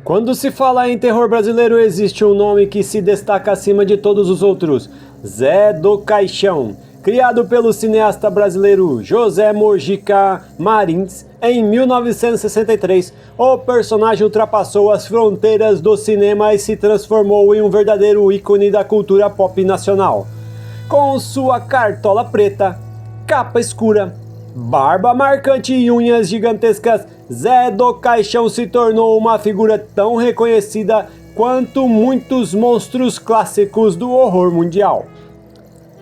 Quando se fala em terror brasileiro, existe um nome que se destaca acima de todos os outros: Zé do Caixão. Criado pelo cineasta brasileiro José Mojica Marins em 1963, o personagem ultrapassou as fronteiras do cinema e se transformou em um verdadeiro ícone da cultura pop nacional. Com sua cartola preta, capa escura, barba marcante e unhas gigantescas, Zé do Caixão se tornou uma figura tão reconhecida quanto muitos monstros clássicos do horror mundial.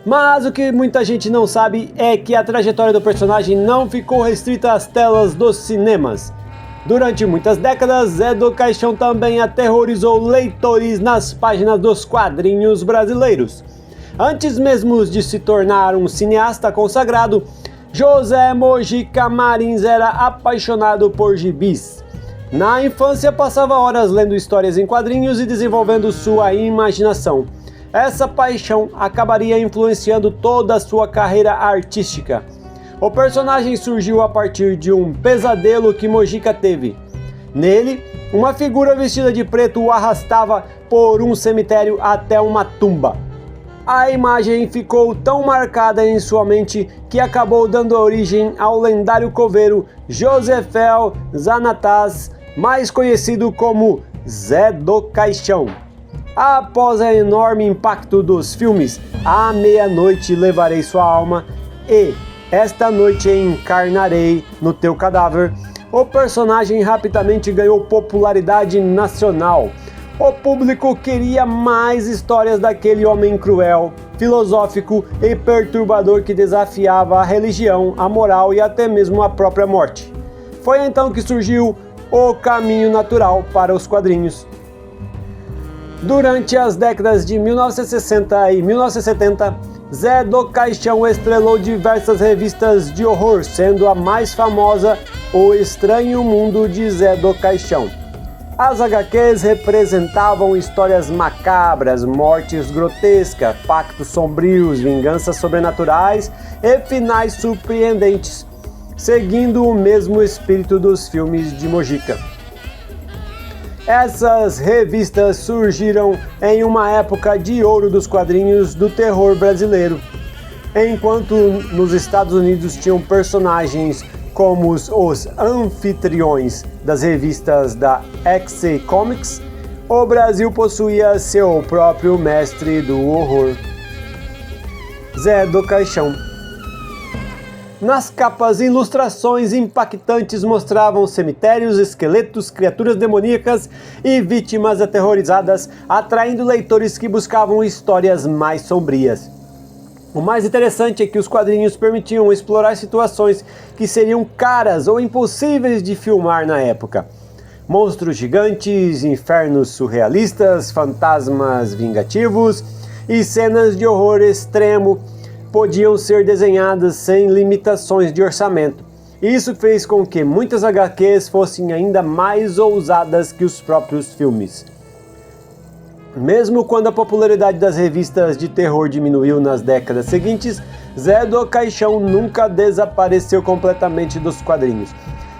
Mas o que muita gente não sabe é que a trajetória do personagem não ficou restrita às telas dos cinemas. Durante muitas décadas, Zé do Caixão também aterrorizou leitores nas páginas dos quadrinhos brasileiros. Antes mesmo de se tornar um cineasta consagrado, José Mojica Marins era apaixonado por gibis. Na infância, passava horas lendo histórias em quadrinhos e desenvolvendo sua imaginação. Essa paixão acabaria influenciando toda a sua carreira artística. O personagem surgiu a partir de um pesadelo que Mojica teve. Nele, uma figura vestida de preto o arrastava por um cemitério até uma tumba. A imagem ficou tão marcada em sua mente que acabou dando origem ao lendário coveiro Josefel Zanataz, mais conhecido como Zé do Caixão. Após o enorme impacto dos filmes À Meia-Noite Levarei Sua Alma e Esta Noite Encarnarei no Teu Cadáver, o personagem rapidamente ganhou popularidade nacional. O público queria mais histórias daquele homem cruel, filosófico e perturbador que desafiava a religião, a moral e até mesmo a própria morte. Foi então que surgiu o caminho natural para os quadrinhos. Durante as décadas de 1960 e 1970, Zé do Caixão estrelou diversas revistas de horror, sendo a mais famosa O Estranho Mundo de Zé do Caixão. As HQs representavam histórias macabras, mortes grotescas, pactos sombrios, vinganças sobrenaturais e finais surpreendentes, seguindo o mesmo espírito dos filmes de Mojica. Essas revistas surgiram em uma época de ouro dos quadrinhos do terror brasileiro. Enquanto nos Estados Unidos tinham personagens como os anfitriões das revistas da X Comics, o Brasil possuía seu próprio mestre do horror, Zé do Caixão. Nas capas, ilustrações impactantes mostravam cemitérios, esqueletos, criaturas demoníacas e vítimas aterrorizadas, atraindo leitores que buscavam histórias mais sombrias. O mais interessante é que os quadrinhos permitiam explorar situações que seriam caras ou impossíveis de filmar na época. Monstros gigantes, infernos surrealistas, fantasmas vingativos e cenas de horror extremo podiam ser desenhadas sem limitações de orçamento. Isso fez com que muitas HQs fossem ainda mais ousadas que os próprios filmes. Mesmo quando a popularidade das revistas de terror diminuiu nas décadas seguintes, Zé do Caixão nunca desapareceu completamente dos quadrinhos.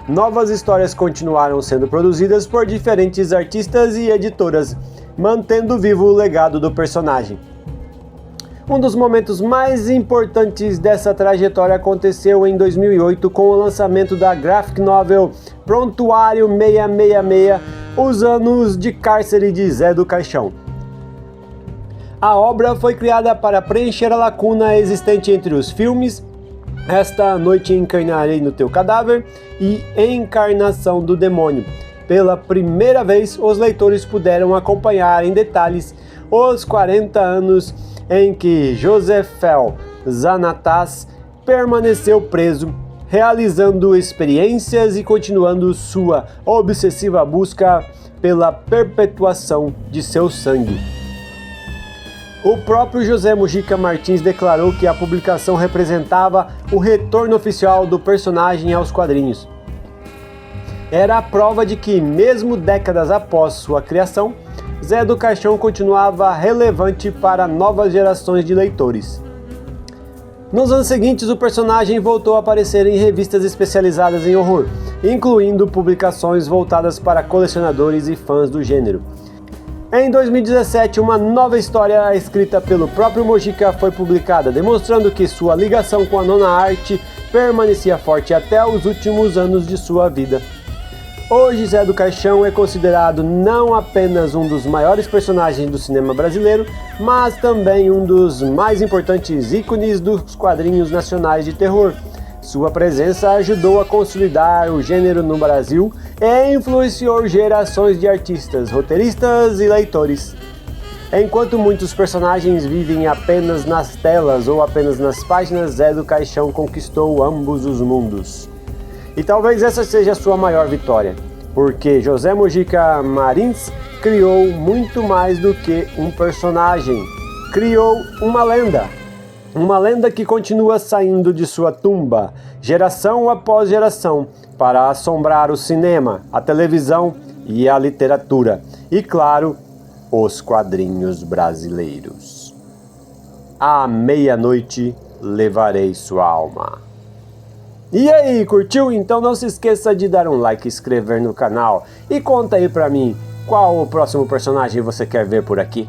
Novas histórias continuaram sendo produzidas por diferentes artistas e editoras, mantendo vivo o legado do personagem. Um dos momentos mais importantes dessa trajetória aconteceu em 2008 com o lançamento da graphic novel Prontuário 666, Os Anos de Cárcere de Zé do Caixão. A obra foi criada para preencher a lacuna existente entre os filmes Esta Noite Encarnarei no Teu Cadáver e Encarnação do Demônio. Pela primeira vez, os leitores puderam acompanhar em detalhes os 40 anos em que Josefel Zanataz permaneceu preso, realizando experiências e continuando sua obsessiva busca pela perpetuação de seu sangue. O próprio José Mojica Martins declarou que a publicação representava o retorno oficial do personagem aos quadrinhos. Era a prova de que, mesmo décadas após sua criação, Zé do Caixão continuava relevante para novas gerações de leitores. Nos anos seguintes, o personagem voltou a aparecer em revistas especializadas em horror, incluindo publicações voltadas para colecionadores e fãs do gênero. Em 2017, uma nova história escrita pelo próprio Mojica foi publicada, demonstrando que sua ligação com a nona arte permanecia forte até os últimos anos de sua vida. Hoje, Zé do Caixão é considerado não apenas um dos maiores personagens do cinema brasileiro, mas também um dos mais importantes ícones dos quadrinhos nacionais de terror. Sua presença ajudou a consolidar o gênero no Brasil e influenciou gerações de artistas, roteiristas e leitores. Enquanto muitos personagens vivem apenas nas telas ou apenas nas páginas, Zé do Caixão conquistou ambos os mundos. E talvez essa seja a sua maior vitória, porque José Mojica Marins criou muito mais do que um personagem. Criou uma lenda. Uma lenda que continua saindo de sua tumba, geração após geração, para assombrar o cinema, a televisão e a literatura. E claro, os quadrinhos brasileiros. À meia-noite levarei sua alma. E aí, curtiu? Então não se esqueça de dar um like e inscrever no canal. E conta aí pra mim, qual o próximo personagem você quer ver por aqui?